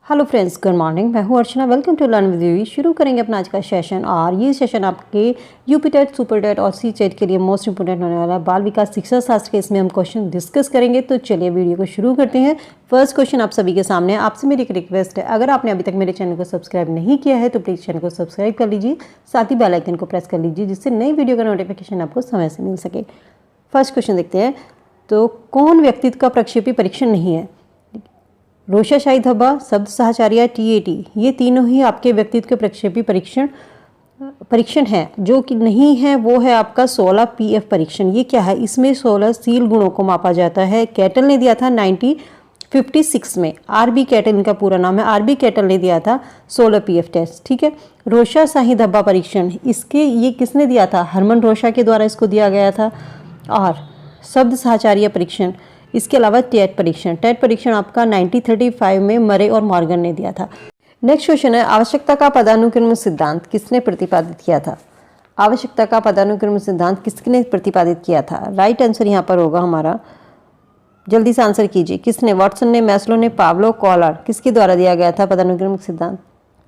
Hello friends, good morning. मैं हूं Archana. Welcome to learn with you. शुरू करेंगे अपना आज का सेशन और ये सेशन आपके यूपी टेट, सुपर टेट और सी टेट के लिए मोस्ट इंपोर्टेंट होने वाला है। बाल विकास शिक्षा शास्त्र के इसमें हम क्वेश्चन डिस्कस करेंगे। तो चलिए वीडियो को शुरू करते हैं। फर्स्ट क्वेश्चन आप सभी के सामने। आपसे मेरी एक रिक्वेस्ट है, अगर आपने अभी तक मेरे चैनल को सब्सक्राइब नहीं किया है तो प्लीज़ चैनल को सब्सक्राइब कर लीजिए, साथ ही बेल आइकन को प्रेस कर लीजिए जिससे नई वीडियो का नोटिफिकेशन आपको समय से मिल सके। फर्स्ट क्वेश्चन देखते हैं। तो कौन व्यक्तित्व का प्रक्षेपी परीक्षण नहीं है? रोषाशाही धब्बा, शब्द साहचर्य, TAT, ये तीनों ही आपके व्यक्तित्व के प्रक्षेपी परीक्षण है। जो कि नहीं है वो है आपका 16 PF परीक्षण। ये क्या है? इसमें 16 सील गुणों को मापा जाता है। कैटल ने दिया था 1956 में। RB कैटल इनका पूरा नाम है। RB कैटल ने दिया था 16 PF टेस्ट। ठीक है। रोषाशाही धब्बा परीक्षण, इसके ये किसने दिया था? हरमन रोषा के द्वारा इसको दिया गया था। और शब्द साहचर्य परीक्षण, इसके अलावा टेट परीक्षण आपका 1935 में मरे और मॉर्गन ने दिया था। नेक्स्ट क्वेश्चन है, आवश्यकता का पदानुक्रम सिद्धांत किसने प्रतिपादित किया था? आवश्यकता का पदानुक्रम सिद्धांत किसने प्रतिपादित किया था? राइट आंसर यहाँ पर होगा हमारा, जल्दी से आंसर कीजिए। किसने? वाटसन ने, मैस्लो ने, पावलो, कॉलर, किसके द्वारा दिया गया था पदानुक्रमिक सिद्धांत?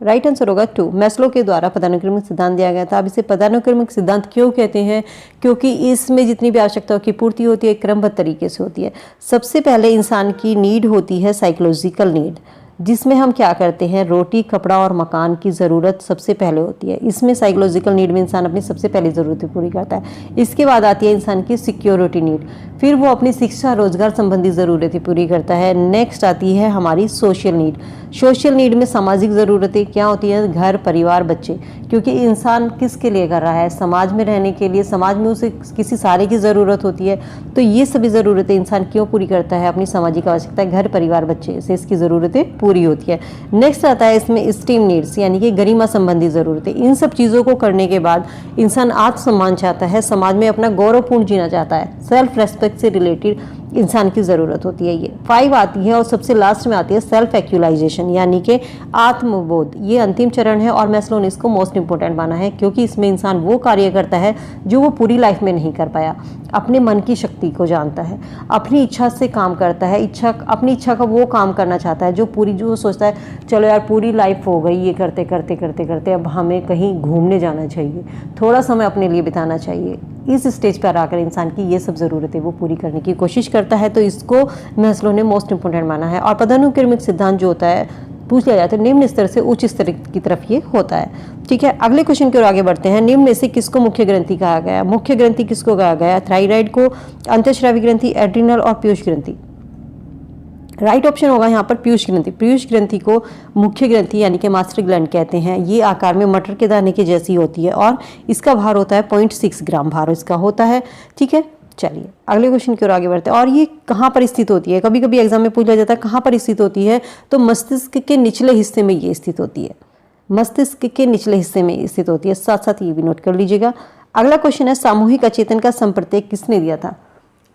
राइट आंसर होगा 2, मैस्लो के द्वारा पदानुक्रमिक सिद्धांत दिया गया था। अब इसे पदानुक्रमिक सिद्धांत क्यों कहते हैं? क्योंकि इसमें जितनी भी आवश्यकताओं की पूर्ति होती है क्रमबद्ध तरीके से होती है। सबसे पहले इंसान की नीड होती है साइकोलॉजिकल नीड, जिसमें हम क्या करते हैं, रोटी, कपड़ा और मकान की ज़रूरत सबसे पहले होती है। इसमें साइकोलॉजिकल नीड में इंसान अपनी सबसे पहली ज़रूरतें पूरी करता है। इसके बाद आती है इंसान की सिक्योरिटी नीड, फिर वो अपनी शिक्षा रोजगार संबंधी ज़रूरतें पूरी करता है। नेक्स्ट आती है हमारी सोशल नीड। सोशल नीड में सामाजिक ज़रूरतें क्या होती हैं? घर, परिवार, बच्चे। क्योंकि इंसान किसके लिए कर रहा है? समाज में रहने के लिए। समाज में उसे किसी सहारे की ज़रूरत होती है। तो ये सभी ज़रूरतें इंसान क्यों पूरी करता है? अपनी सामाजिक आवश्यकता, घर, परिवार, बच्चे से इसकी ज़रूरतें पूरी होती है। नेक्स्ट आता है इसमें स्टीम नीड्स, यानी कि गरिमा संबंधी ज़रूरतें। इन सब चीज़ों को करने के बाद इंसान आत्मसम्मान चाहता है, समाज में अपना गौरवपूर्ण जीना चाहता है। सेल्फ रेस्पेक्ट से रिलेटेड इंसान की ज़रूरत होती है। ये 5 आती है और सबसे लास्ट में आती है सेल्फ एक्चुअलाइजेशन, यानी कि आत्मबोध। ये अंतिम चरण है और मैस्लो ने इसको मोस्ट इंपॉर्टेंट माना है, क्योंकि इसमें इंसान वो कार्य करता है जो वो पूरी लाइफ में नहीं कर पाया। अपने मन की शक्ति को जानता है, अपनी इच्छा से काम करता है, अपनी इच्छा का वो काम करना चाहता है जो सोचता है चलो यार पूरी लाइफ हो गई ये करते करते करते करते, अब हमें कहीं घूमने जाना चाहिए, थोड़ा समय अपने लिए बिताना चाहिए। इस स्टेज पर आकर इंसान की ये सब ज़रूरतें वो पूरी करने की कोशिश करता है। तो इसको मैस्लो ने मोस्ट इंपोर्टेंट माना है। और पदानुक्रमिक सिद्धांत जो होता है, पूछ लिया जाता है निम्न स्तर से उच्च स्तर की तरफ ये होता है। ठीक है। अगले क्वेश्चन की ओर आगे बढ़ते हैं। निम्न में से किसको मुख्य ग्रंथि कहा गया? मुख्य ग्रंथि किसको कहा गया? थायराइड को, अंतःस्रावी ग्रंथि, एड्रिनल और पीयूष ग्रंथि। राइट ऑप्शन होगा यहाँ पर पीयूष ग्रंथि। पीयूष ग्रंथि को मुख्य ग्रंथि यानी कि मास्टर ग्लैंड कहते हैं। ये आकार में मटर के दाने के जैसी होती है और इसका भार होता है 0.6 ग्राम भार इसका होता है। ठीक है। चलिए अगले क्वेश्चन की ओर आगे बढ़ते हैं। और ये कहाँ पर स्थित होती है? कभी कभी एग्जाम में पूछा जाता है कहाँ पर स्थित होती है, तो मस्तिष्क के निचले हिस्से में ये स्थित होती है। मस्तिष्क के निचले हिस्से में स्थित होती है। साथ साथ ये भी नोट कर लीजिएगा। अगला क्वेश्चन है, सामूहिक अचेतन का संप्रत्यय किसने दिया था?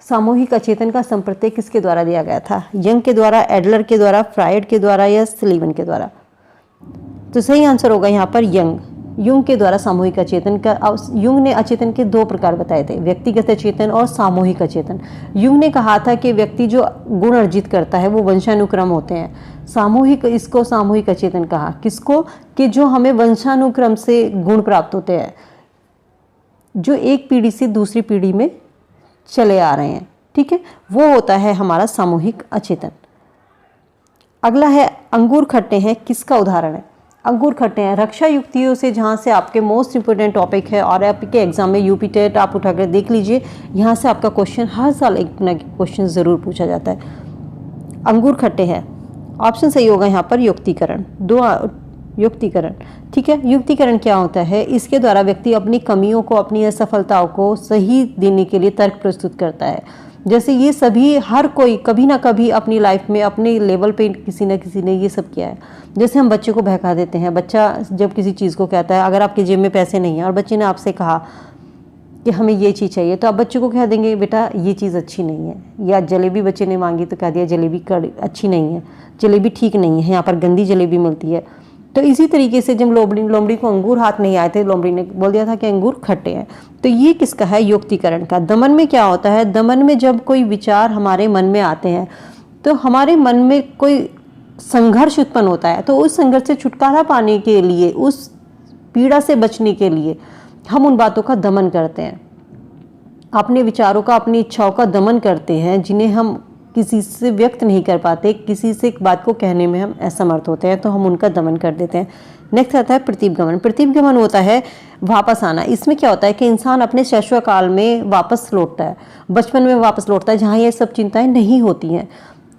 सामूहिक अचेतन का संप्रत्यय किसके द्वारा दिया गया था? यंग के द्वारा, एडलर के द्वारा, फ्रायड के द्वारा या सलीवन के द्वारा? तो सही आंसर होगा यहाँ पर युंग के द्वारा सामूहिक अचेतन का। युंग ने अचेतन के 2 प्रकार बताए थे, व्यक्तिगत अचेतन और सामूहिक अचेतन। युंग ने कहा था कि व्यक्ति जो गुण अर्जित करता है वो वंशानुक्रम होते हैं। इसको सामूहिक अचेतन कहा। किसको? कि जो हमें वंशानुक्रम से गुण प्राप्त होते हैं, जो एक पीढ़ी से दूसरी पीढ़ी में चले आ रहे हैं। ठीक है, वो होता है हमारा सामूहिक अचेतन। अगला है, अंगूर खट्टे हैं, किसका उदाहरण है? अंगूर खट्टे हैं रक्षा युक्तियों से, जहाँ से आपके मोस्ट इंपोर्टेंट टॉपिक है और आपके एग्जाम में यूपी टेट आप उठाकर देख लीजिए, यहाँ से आपका क्वेश्चन हर साल एक ना क्वेश्चन ज़रूर पूछा जाता है। अंगूर खट्टे हैं, ऑप्शन सही होगा यहाँ पर युक्तिकरण। 2 युक्तिकरण। ठीक है। युक्तिकरण क्या होता है? इसके द्वारा व्यक्ति अपनी कमियों को, अपनी असफलताओं को सही देने के लिए तर्क प्रस्तुत करता है। जैसे ये सभी हर कोई कभी ना कभी अपनी लाइफ में अपने लेवल पे किसी न किसी ने ये सब किया है। जैसे हम बच्चे को बहका देते हैं। बच्चा जब किसी चीज़ को कहता है, अगर आपके जेब में पैसे नहीं हैं और बच्चे ने आपसे कहा कि हमें ये चीज़ चाहिए, तो आप बच्चे को कह देंगे बेटा ये चीज़ अच्छी नहीं है। या जलेबी बच्चे ने मांगी तो कह दिया जलेबी अच्छी नहीं है, जलेबी ठीक नहीं है, यहाँ पर गंदी जलेबी मिलती है। तो इसी तरीके से जब लोमड़ी को अंगूर हाथ नहीं आए थे, लोमड़ी ने बोल दिया था कि अंगूर खट्टे हैं। तो ये किसका है? युक्तिकरण का। दमन में क्या होता है? दमन में जब कोई विचार हमारे मन में आते हैं तो हमारे मन में कोई संघर्ष उत्पन्न होता है, तो उस संघर्ष से छुटकारा पाने के लिए, उस पीड़ा से बचने के लिए हम उन बातों का दमन करते हैं, अपने विचारों का, अपनी इच्छाओं का दमन करते हैं, जिन्हें हम किसी से व्यक्त नहीं कर पाते, किसी से एक बात को कहने में हम असमर्थ होते हैं, तो हम उनका दमन कर देते हैं। नेक्स्ट आता है प्रतीपगमन। प्रतीपगमन होता है वापस आना। इसमें क्या होता है कि इंसान अपने शैशव काल में वापस लौटता है, बचपन में वापस लौटता है, जहाँ ये सब चिंताएं नहीं होती हैं।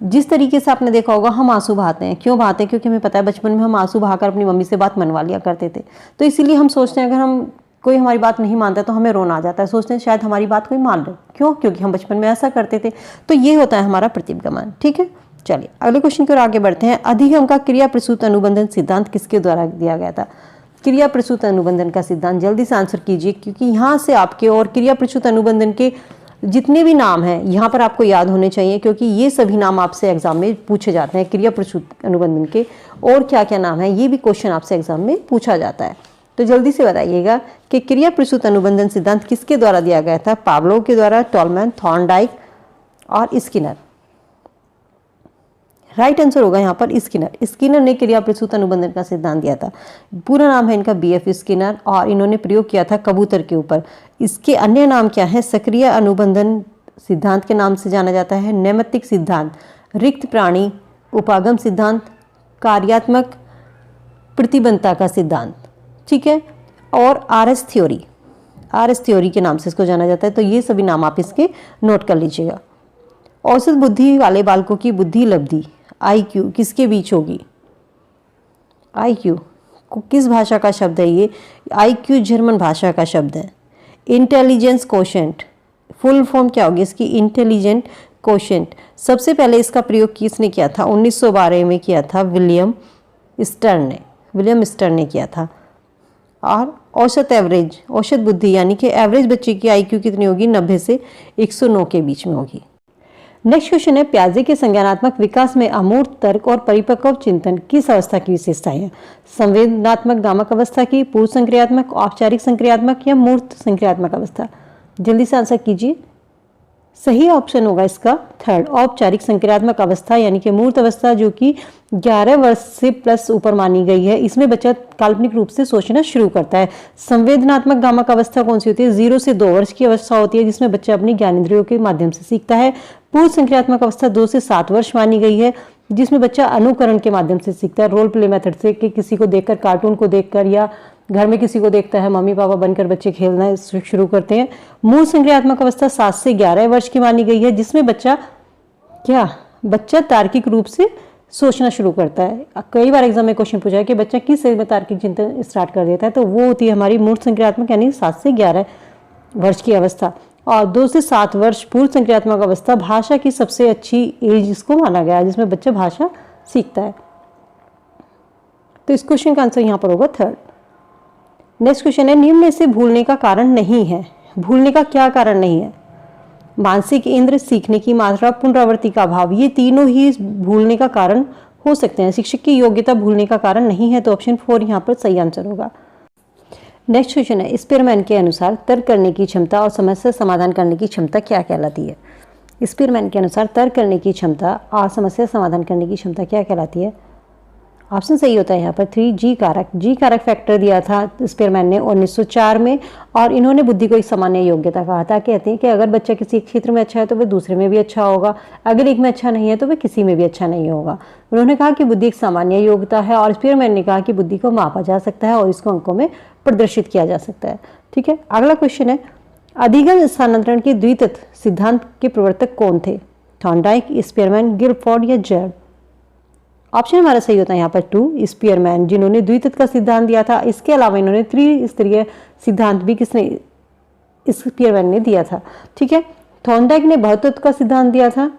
जिस तरीके से आपने देखा होगा, हम आंसू बहाते हैं। क्यों बहाते हैं? क्योंकि हमें पता है बचपन में हम आंसू बहाकर अपनी मम्मी से बात मनवा लिया करते थे, तो इसीलिए हम सोचते हैं अगर हम कोई हमारी बात नहीं मानता तो हमें रोना आ जाता है, सोचते हैं शायद हमारी बात कोई मान ले। क्यों? क्योंकि हम बचपन में ऐसा करते थे। तो ये होता है हमारा प्रतीपगमन। ठीक है, चलिए अगले क्वेश्चन की ओर आगे बढ़ते हैं। अधिगम का क्रिया प्रसूत अनुबंधन सिद्धांत किसके द्वारा दिया गया था? क्रिया प्रसूत अनुबंधन का सिद्धांत, जल्दी से आंसर कीजिए, क्योंकि यहाँ से आपके और क्रिया प्रसूत अनुबंधन के जितने भी नाम हैं यहाँ पर आपको याद होने चाहिए, क्योंकि ये सभी नाम आपसे एग्जाम में पूछे जाते हैं। क्रिया प्रसूत अनुबंधन के और क्या क्या नाम है, ये भी क्वेश्चन आपसे एग्जाम में पूछा जाता है। तो जल्दी से बताइएगा कि क्रिया प्रसूत अनुबंधन सिद्धांत किसके द्वारा दिया गया था? पावलोव के द्वारा, टॉलमैन, थॉर्नडाइक और स्किनर। राइट आंसर होगा यहाँ पर स्किनर। स्किनर ने क्रिया प्रसूत अनुबंधन का सिद्धांत दिया था। पूरा नाम है इनका BF स्किनर, और इन्होंने प्रयोग किया था कबूतर के ऊपर। इसके अन्य नाम क्या है? सक्रिय अनुबंधन सिद्धांत के नाम से जाना जाता है, नैमित्तिक सिद्धांत, रिक्त प्राणी उपागम सिद्धांत, कार्यात्मक प्रतिबंधता का सिद्धांत। ठीक है, और RS थ्योरी, RS थ्योरी के नाम से इसको जाना जाता है। तो ये सभी नाम आप इसके नोट कर लीजिएगा। औसत बुद्धि वाले बालकों की बुद्धि लब्धि IQ किसके बीच होगी? IQ किस भाषा का शब्द है ये? IQ जर्मन भाषा का शब्द है। इंटेलिजेंस कोशेंट, फुल फॉर्म क्या होगी इसकी? Intelligent quotient. सबसे पहले इसका प्रयोग किसने किया था? 1912 में किया था विलियम स्टर्न ने किया था। और औसत एवरेज, औसत बुद्धि यानी कि एवरेज बच्चे की IQ कितनी होगी? 90 से 109 के बीच में होगी। नेक्स्ट क्वेश्चन है, प्याजे के संज्ञानात्मक विकास में अमूर्त तर्क और परिपक्व चिंतन किस अवस्था की विशेषताएं हैं? संवेदनात्मक गामक अवस्था की, पूर्व संक्रियात्मक, औपचारिक संक्रियात्मक या मूर्त संक्रियात्मक अवस्था? जल्दी से आंसर कीजिए। सही ऑप्शन होगा इसका थर्ड, औपचारिक संक्रियात्मक अवस्था, यानी कि मूर्त अवस्था, जो कि 11 वर्ष से प्लस ऊपर मानी गई है। इसमें बच्चा काल्पनिक रूप से सोचना शुरू करता है। संवेदनात्मक गामक अवस्था कौन सी होती है? 0 से 2 वर्ष की अवस्था होती है, जिसमें बच्चा अपनी ज्ञानेंद्रियों के माध्यम से सीखता है। पूर्व संक्रियात्मक अवस्था 2 से 7 वर्ष मानी गई है, जिसमें बच्चा अनुकरण के माध्यम से सीखता है, रोल प्ले मेथड से, कि किसी को देखकर, कार्टून को देखकर, या घर में किसी को देखता है, मम्मी पापा बनकर बच्चे खेलना शुरू करते हैं। मूल संक्रियात्मक अवस्था 7 से 11 वर्ष की मानी गई है, जिसमें बच्चा तार्किक रूप से सोचना शुरू करता है। कई बार एग्जाम में क्वेश्चन पूछा है कि बच्चा किस एज में तार्किक चिंतन स्टार्ट कर देता है, तो वो होती है हमारी मूल संक्रियात्मक, यानी 7 से 11 वर्ष की अवस्था। और 2 से 7 वर्ष पूर्व संक्रियात्मक अवस्था, भाषा की सबसे अच्छी एज इसको माना गया है, जिसमें बच्चा भाषा सीखता है। तो इस क्वेश्चन का आंसर यहाँ पर होगा थर्ड। नेक्स्ट क्वेश्चन है, निम्न में से भूलने का कारण नहीं है। भूलने का क्या कारण नहीं है? मानसिक इंद्र, सीखने की मात्रा, पुनरावृत्ति का अभाव, ये तीनों ही भूलने का कारण हो सकते हैं। शिक्षक की योग्यता भूलने का कारण नहीं है, तो ऑप्शन 4 यहाँ पर सही आंसर होगा। नेक्स्ट क्वेश्चन है, स्पीयरमैन के अनुसार तर्क करने की क्षमता और समस्या समाधान करने की क्षमता क्या कहलाती है? स्पीयरमैन के अनुसार तर्क करने की क्षमता और समस्या समाधान करने की क्षमता क्या कहलाती है? ऑप्शन सही होता है यहाँ पर 3, जी कारक फैक्टर दिया था स्पीयरमैन ने 1904 में, और इन्होंने बुद्धि को एक सामान्य योग्यता कहा था। कहते हैं कि अगर बच्चा किसी क्षेत्र में अच्छा है तो वह दूसरे में भी अच्छा होगा, अगर एक में अच्छा नहीं है तो वह किसी में भी अच्छा नहीं होगा। उन्होंने कहा कि बुद्धि एक सामान्य योग्यता है, और स्पीयरमैन ने कहा कि बुद्धि को मापा जा सकता है और इसको अंकों में प्रदर्शित किया जा सकता है। ठीक है, अगला क्वेश्चन है, अधिगम स्थानांतरण के द्वितत्व सिद्धांत के प्रवर्तक कौन थे? थॉर्नडाइक, स्पीयरमैन, गिलफोर्ड या जर्ड? ऑप्शन हमारा सही होता है यहाँ पर 2, स्पीयरमैन, जिन्होंने द्वितत्व का सिद्धांत दिया था। इसके अलावा इन्होंने त्रिस्तरीय सिद्धांत भी स्पीयरमैन ने दिया था। ठीक है, थॉर्नडाइक ने बहुतत्व का सिद्धांत दिया था,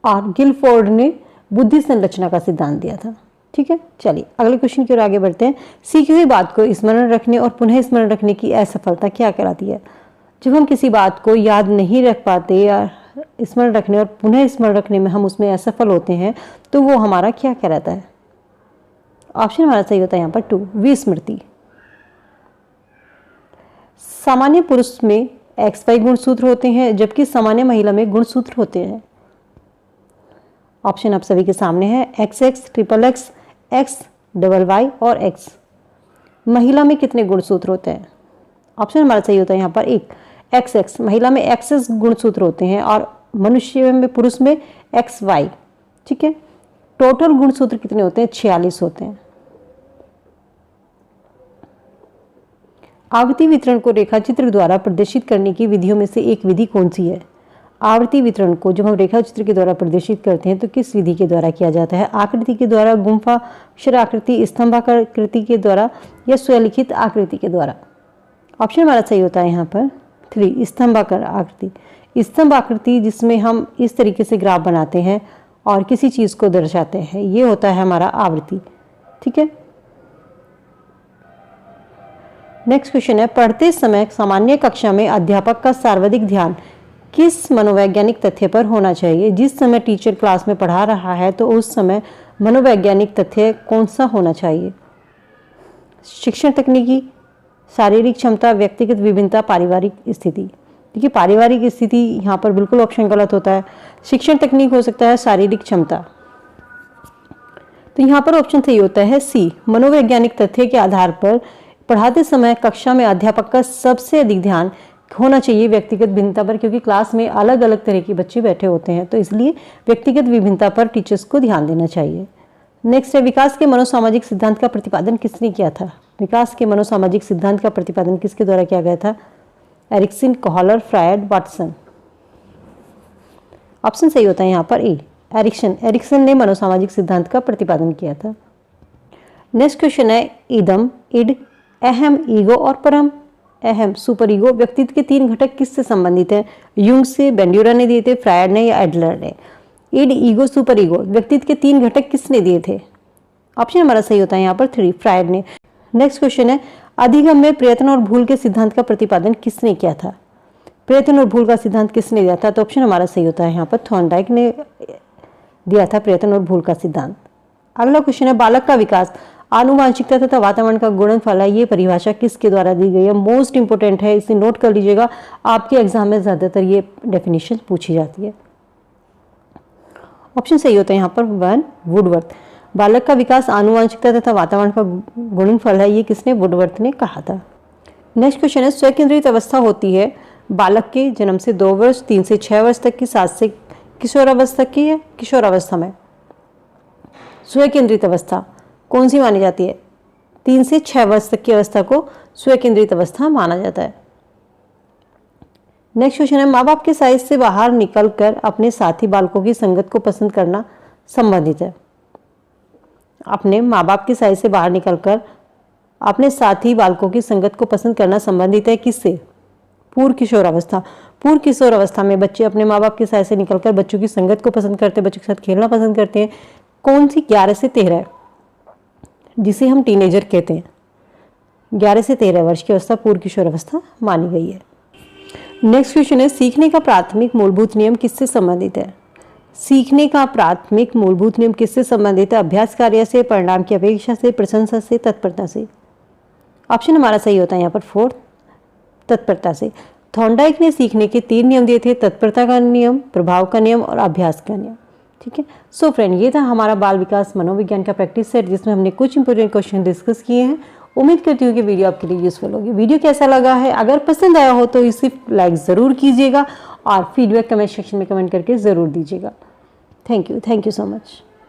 और गिलफोर्ड ने बुद्धि संरचना का सिद्धांत दिया था। ठीक है, चलिए अगले क्वेश्चन की ओर आगे बढ़ते हैं। सीखी हुई बात को स्मरण रखने और पुनः स्मरण रखने की असफलता क्या कहलाती है? जब हम किसी बात को याद नहीं रख पाते या स्मरण रखने और पुनः स्मरण रखने में हम उसमें असफल होते हैं, तो वो हमारा क्या कहलाता है? ऑप्शन हमारा सही होता है यहाँ पर 2, विस्मृति। सामान्य पुरुष में XY गुणसूत्र होते हैं, जबकि सामान्य महिला में गुणसूत्र होते हैं। ऑप्शन आप सभी के सामने है, XX, XXX, XYY और X। महिला में कितने गुणसूत्र होते हैं? ऑप्शन हमारा सही होता है यहाँ पर एक, XX। महिला में XS गुणसूत्र होते हैं और मनुष्य में, पुरुष में XY। ठीक है, टोटल गुणसूत्र कितने होते हैं? 46 होते हैं। आवृत्ति वितरण को रेखाचित्र द्वारा प्रदर्शित करने की विधियों में से एक विधि कौन सी है? आवृत्ति वितरण को जब हम रेखाचित्र के द्वारा प्रदर्शित करते हैं तो किस विधि के द्वारा किया जाता है? आकृति के द्वारा, गुंफा अक्षराकृति, स्तंभाकृति के द्वारा या स्वलिखित आकृति के द्वारा? ऑप्शन हमारा सही होता है यहाँ पर 3, स्तंभाकार आकृति। स्तंभ आकृति जिसमें हम इस तरीके से ग्राफ बनाते हैं और किसी चीज़ को दर्शाते हैं, ये होता है हमारा आवृत्ति। ठीक है, नेक्स्ट क्वेश्चन है, पढ़ते समय सामान्य कक्षा में अध्यापक का सर्वाधिक ध्यान किस मनोवैज्ञानिक तथ्य पर होना चाहिए? जिस समय टीचर क्लास में पढ़ा रहा है तो उस समय मनोवैज्ञानिक तथ्य कौन सा होना चाहिए? शिक्षण तकनीकी, शारीरिक क्षमता, व्यक्तिगत विभिन्नता, पारिवारिक स्थिति। देखिए, पारिवारिक स्थिति यहाँ पर बिल्कुल ऑप्शन गलत होता है। शिक्षण तकनीक हो सकता है शारीरिक क्षमता। तो यहाँ पर ऑप्शन सही होता है C, मनोवैज्ञानिक तथ्य के आधार पर पढ़ाते समय कक्षा में अध्यापक का सबसे अधिक ध्यान होना चाहिए व्यक्तिगत भिन्नता पर, क्योंकि क्लास में अलग अलग तरह के बच्चे बैठे होते हैं, तो इसलिए व्यक्तिगत विभिन्नता पर टीचर्स को ध्यान देना चाहिए। नेक्स्ट है, विकास के मनोसामाजिक सिद्धांत का प्रतिपादन किसने किया था? विकास के मनोसामाजिक सिद्धांत का प्रतिपादन किसके द्वारा किया गया था? Erikson, Kohler, Freud, Watson. Option सही होता है यहाँ पर ए, एरिक्सन। एरिक्सन ने मनोसामाजिक सिद्धांत का प्रतिपादन किया था। नेक्स्ट क्वेश्चन है, इदम, इड, अहम, ईगो और परम। अहम, सुपर ईगो, व्यक्तित्व के 3 घटक किससे संबंधित हैं? युंग से, बेंड्यूरा ने दिए थे, फ्रायड ने या एडलर ने? इड, ईगो, सुपर ईगो, व्यक्तित्व के 3 घटक किसने दिए थे? ऑप्शन हमारा सही होता है यहाँ पर 3, फ्रायड ने। नेक्स्ट क्वेश्चन है, अधिगम में प्रयत्न और भूल के सिद्धांत का प्रतिपादन किसने किया था? प्रयत्न और भूल का सिद्धांत किसने दिया था? तो ऑप्शन हमारा सही होता है यहाँ पर थॉर्नडाइक ने दिया था प्रयत्न और भूल का सिद्धांत। अगला क्वेश्चन है, बालक का विकास आनुवांशिकता तथा वातावरण का गुणनफल है, ये परिभाषा किसके द्वारा दी गई है? मोस्ट इंपोर्टेंट है, इसे नोट कर लीजिएगा, आपके एग्जाम में ज्यादातर ये डेफिनेशन पूछी जाती है। ऑप्शन सही होता है यहाँ पर 1, वुडवर्थ। बालक का विकास आनुवांशिकता तथा वातावरण का गुणनफल है, ये किसने? वुडवर्थ ने कहा था। नेक्स्ट क्वेश्चन है, स्वकेंद्रित अवस्था होती है बालक के जन्म से 2 वर्ष, 3 से 6 वर्ष तक की, 7 से किशोरावस्था की है। किशोरावस्था में स्वकेंद्रित अवस्था कौन सी मानी जाती है? 3 से 6 वर्ष तक की अवस्था को स्वकेंद्रित अवस्था माना जाता है। नेक्स्ट क्वेश्चन है, माँ बाप के साइज से बाहर निकलकर अपने साथी बालकों की संगत को पसंद करना संबंधित है। अपने माँ बाप के साइज से बाहर निकलकर अपने साथी बालकों की संगत को पसंद करना संबंधित है किससे? पूर्व किशोरावस्था। पूर्व किशोरावस्था में बच्चे अपने माँ बाप के साइज से निकलकर बच्चों की संगत को पसंद करते हैं, बच्चों के साथ खेलना पसंद करते हैं। कौन सी? 11 से 13, जिसे हम टीनेजर कहते हैं। 11 से 13 वर्ष की अवस्था पूर्व किशोरावस्था मानी गई है। नेक्स्ट क्वेश्चन है, सीखने का प्राथमिक मूलभूत नियम किससे संबंधित है? सीखने का प्राथमिक मूलभूत नियम किससे संबंधित है? अभ्यास कार्य से, परिणाम की अपेक्षा से, प्रशंसा से, तत्परता से। ऑप्शन हमारा सही होता है यहाँ पर 4, तत्परता से। थॉर्नडाइक ने सीखने के 3 नियम दिए थे, तत्परता का नियम, प्रभाव का नियम और अभ्यास का नियम। ठीक है, सो फ्रेंड, ये था हमारा बाल विकास मनोविज्ञान का प्रैक्टिस सेट, जिसमें हमने कुछ इंपोर्टेंट क्वेश्चन डिस्कस किए हैं। उम्मीद करती हूँ कि वीडियो आपके लिए यूजफुल होगी। वीडियो कैसा लगा है? अगर पसंद आया हो तो इसे लाइक ज़रूर कीजिएगा और फीडबैक कमेंट सेक्शन में कमेंट करके ज़रूर दीजिएगा। Thank you so much.